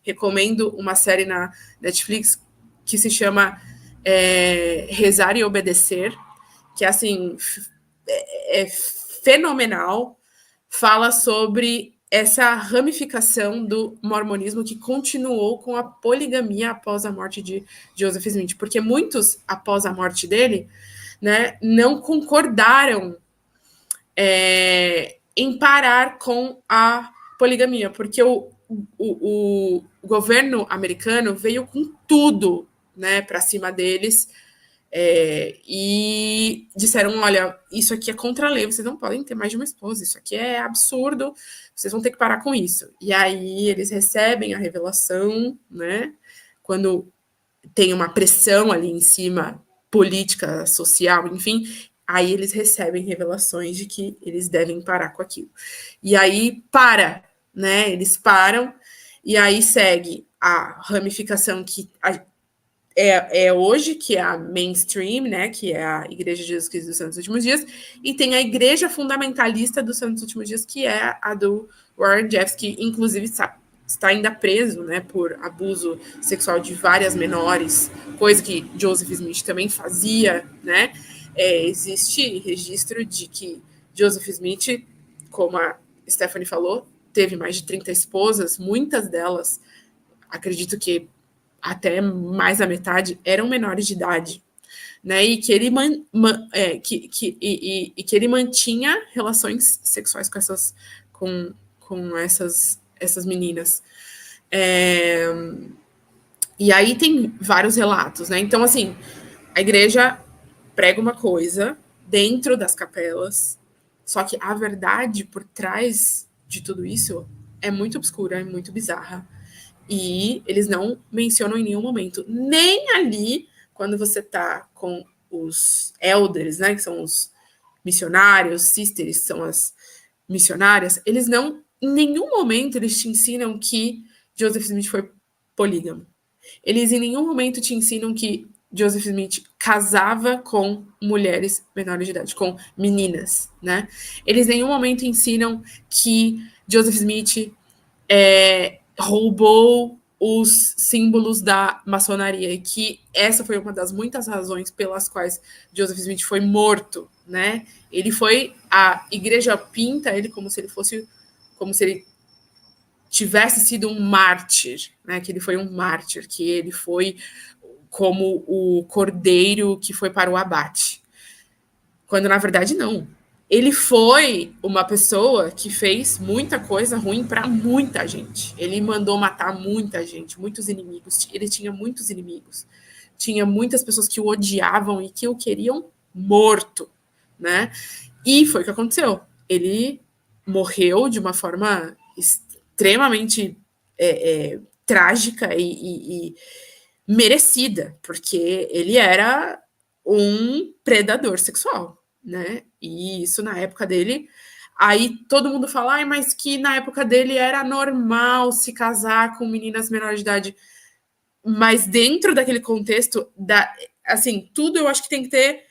recomendo uma série na Netflix que se chama Rezar e Obedecer, que assim é fenomenal, fala sobre essa ramificação do mormonismo que continuou com a poligamia após a morte de Joseph Smith, porque muitos, após a morte dele, né, não concordaram em parar com a poligamia, porque o governo americano veio com tudo, né, para cima deles, e disseram, olha, isso aqui é contra a lei, vocês não podem ter mais de uma esposa, isso aqui é absurdo, vocês vão ter que parar com isso. E aí eles recebem a revelação, né, quando tem uma pressão ali em cima, política, social, enfim, aí eles recebem revelações de que eles devem parar com aquilo. E aí né, eles param, e aí segue a ramificação que é hoje, que é a mainstream, né, que é a Igreja de Jesus Cristo dos Santos Últimos Dias, e tem a Igreja Fundamentalista dos Santos Últimos Dias, que é a do Warren Jeffs, que inclusive está ainda preso, né, por abuso sexual de várias menores, coisa que Joseph Smith também fazia, né. Existe registro de que Joseph Smith, como a Stephanie falou, teve mais de 30 esposas, muitas delas, acredito que até mais da metade, eram menores de idade, né? E que ele, que ele mantinha relações sexuais com essas meninas. E aí tem vários relatos, né? Então, assim, a igreja prega uma coisa dentro das capelas, só que a verdade por trás de tudo isso é muito obscura, é muito bizarra. E eles não mencionam em nenhum momento, nem ali, quando você tá com os elders, né, que são os missionários, sisters, que são as missionárias, eles não, em nenhum momento, eles te ensinam que Joseph Smith foi polígamo. Eles em nenhum momento te ensinam que Joseph Smith casava com mulheres menores de idade, com meninas, né? Eles em nenhum momento ensinam que Joseph Smith roubou os símbolos da maçonaria, e que essa foi uma das muitas razões pelas quais Joseph Smith foi morto, né? Ele foi, a igreja pinta ele como se ele tivesse sido um mártir, né? Que ele foi um mártir, que ele foi como o cordeiro que foi para o abate. Quando na verdade não. Ele foi uma pessoa que fez muita coisa ruim para muita gente. Ele mandou matar muita gente, muitos inimigos. Ele tinha muitos inimigos. Tinha muitas pessoas que o odiavam e que o queriam morto, né? E foi o que aconteceu. Ele morreu de uma forma extremamente trágica e merecida, porque ele era um predador sexual, né? E isso na época dele. Aí todo mundo fala, ai, mas que na época dele era normal se casar com meninas menores de idade. Mas dentro daquele contexto, assim, tudo eu acho que tem que ter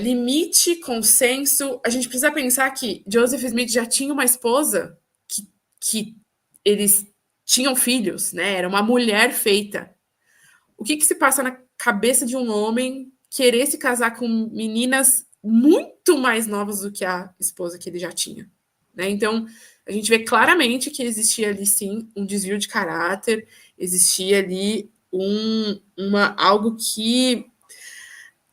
limite, consenso. A gente precisa pensar que Joseph Smith já tinha uma esposa que eles tinham filhos, né? Era uma mulher feita. O que se passa na cabeça de um homem querer se casar com meninas muito mais novas do que a esposa que ele já tinha, né? Então, a gente vê claramente que existia ali, sim, um desvio de caráter, existia ali algo que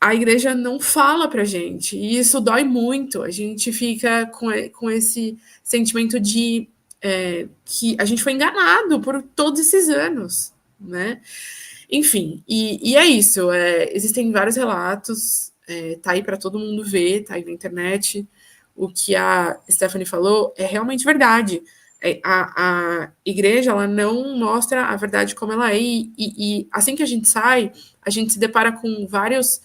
a igreja não fala pra gente, e isso dói muito. A gente fica com esse sentimento de que a gente foi enganado por todos esses anos, né? Enfim, e é isso. Existem vários relatos, tá aí para todo mundo ver, tá aí na internet. O que a Stephanie falou é realmente verdade. A igreja, ela não mostra a verdade como ela é, e assim que a gente sai, a gente se depara com vários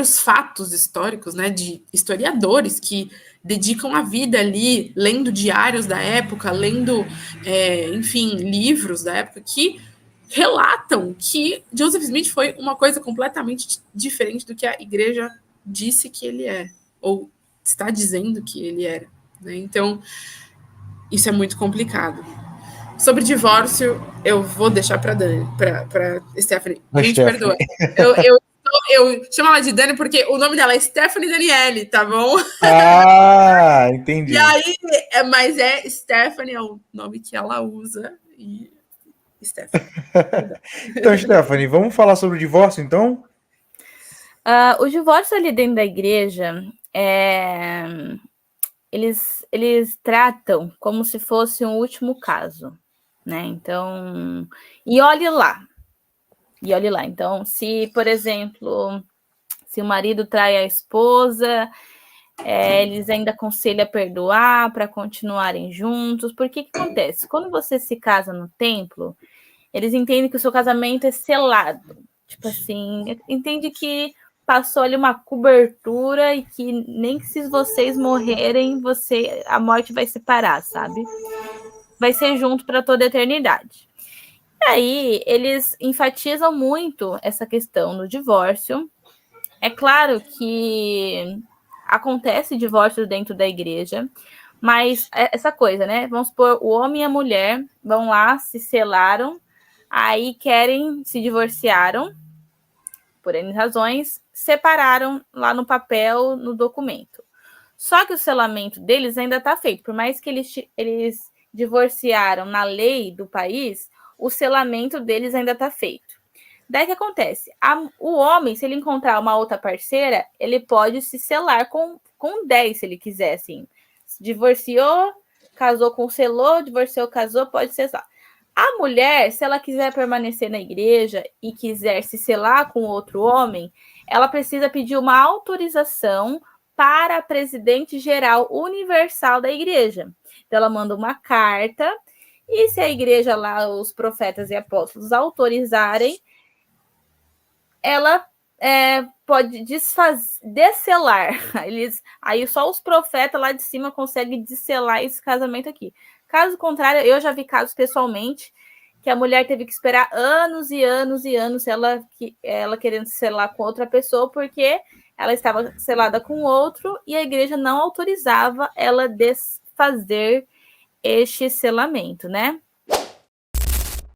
fatos históricos, né, de historiadores que dedicam a vida ali, lendo diários da época, lendo, enfim, livros da época, que relatam que Joseph Smith foi uma coisa completamente diferente do que a igreja disse que ele é, ou está dizendo que ele era, né? Então, isso é muito complicado. Sobre divórcio, eu vou deixar para Dani, para Stephanie. Gente, perdoa. Eu chamo ela de Dani porque o nome dela é Stephanie Daniele, tá bom? Ah, E entendi. aí, mas Stephanie é o nome que ela usa. E Stephanie. Perdão. Então, Stephanie, vamos falar sobre o divórcio, então? O divórcio ali dentro da igreja, eles tratam como se fosse um último caso, né? Então, e olhe lá. Então, se, por exemplo, se o marido trai a esposa, eles ainda aconselham a perdoar para continuarem juntos. Porque que acontece? Quando você se casa no templo, eles entendem que o seu casamento é selado. Tipo assim, entende que passou ali uma cobertura e que nem que se vocês morrerem, a morte vai separar, sabe? Vai ser junto para toda a eternidade. E aí, eles enfatizam muito essa questão do divórcio. É claro que acontece divórcio dentro da igreja, mas essa coisa, né? Vamos supor, o homem e a mulher vão lá, se selaram, aí se divorciaram, por N razões, separaram lá no papel, no documento. Só que o selamento deles ainda está feito. Por mais que eles divorciaram na lei do país, o selamento deles ainda está feito. Daí o que acontece? O homem, se ele encontrar uma outra parceira, ele pode se selar com 10, se ele quiser, assim. Divorciou, casou com selou, divorciou, casou, pode ser só. A mulher, se ela quiser permanecer na igreja e quiser se selar com outro homem, ela precisa pedir uma autorização para a presidente geral universal da igreja. Então, ela manda uma carta e se a igreja lá, os profetas e apóstolos autorizarem, ela pode descelar. Aí só os profetas lá de cima conseguem descelar esse casamento aqui. Caso contrário, eu já vi casos pessoalmente que a mulher teve que esperar anos e anos e anos ela querendo se selar com outra pessoa porque ela estava selada com outro e a igreja não autorizava ela desfazer este selamento, né?